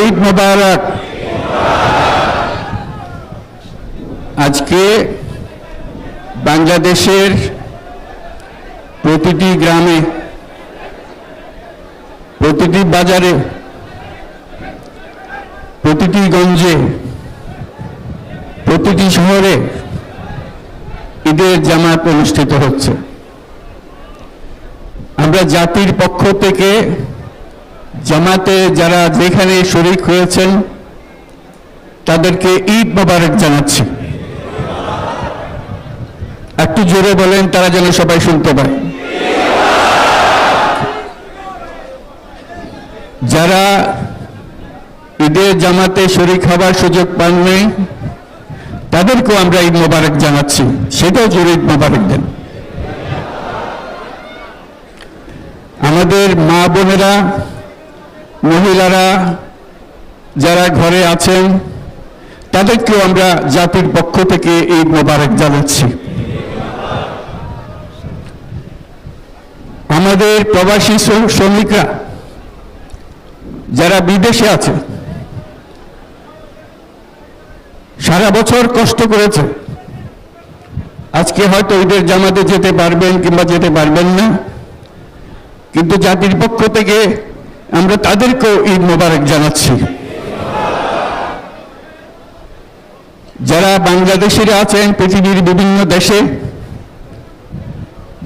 ঈদ মোবারক। আজকে বাংলাদেশের প্রতিটি গ্রামে, প্রতিটি বাজারে, প্রতিটি গঞ্জে, প্রতিটি শহরে ঈদের জামাত অনুষ্ঠিত হচ্ছে। আমরা জাতির পক্ষ থেকে জামাতে যারা যেখানে শরীক হয়েছেন তাদেরকে ঈদ মোবারক জানাচ্ছি। একটু জোরে বলেন, তারা যেন সবাই শুনতে পায়। যারা ঈদের জামাতে শরীক হবার সুযোগ পাননি তাদেরকেও আমরা ঈদ মোবারক জানাচ্ছি, সেটাও জোরে ঈদ মোবারক দেন। আমাদের মা বোনেরা, মহিলারা যারা ঘরে আছেন তাদেরকেও আমরা জাতির পক্ষ থেকে ঈদ মোবারক জানাচ্ছি। আমাদের প্রবাসী শ্রমিকরা যারা বিদেশে আছে, সারা বছর কষ্ট করেছে, আজকে হয়তো ঈদের জামাতে যেতে পারবেন কিংবা যেতে পারবেন না, কিন্তু জাতির পক্ষ থেকে আমরা তাদেরকেও ঈদ মোবারক জানাচ্ছি। যারা বাংলাদেশিরা আছেন পৃথিবীর বিভিন্ন দেশে,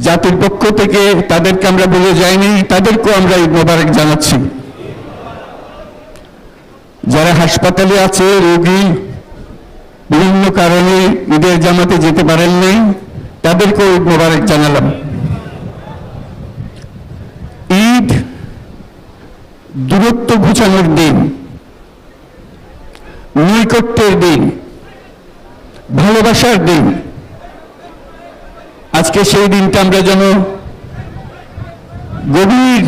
জাতির পক্ষ থেকে তাদেরকে আমরা বলে যাইনি, তাদেরকেও আমরা ঈদ মোবারক জানাচ্ছি। যারা হাসপাতালে আছে, রোগী বিভিন্ন কারণে ঈদের জামাতে যেতে পারেন নাই, তাদেরকেও ঈদ মোবারক জানালাম। ঈদ দূরত্ব ঘুচানোর দিন, নৈকট্যের দিন, ভালোবাসার দিন। আজকে সেই দিনটা আমরা যেন গভীর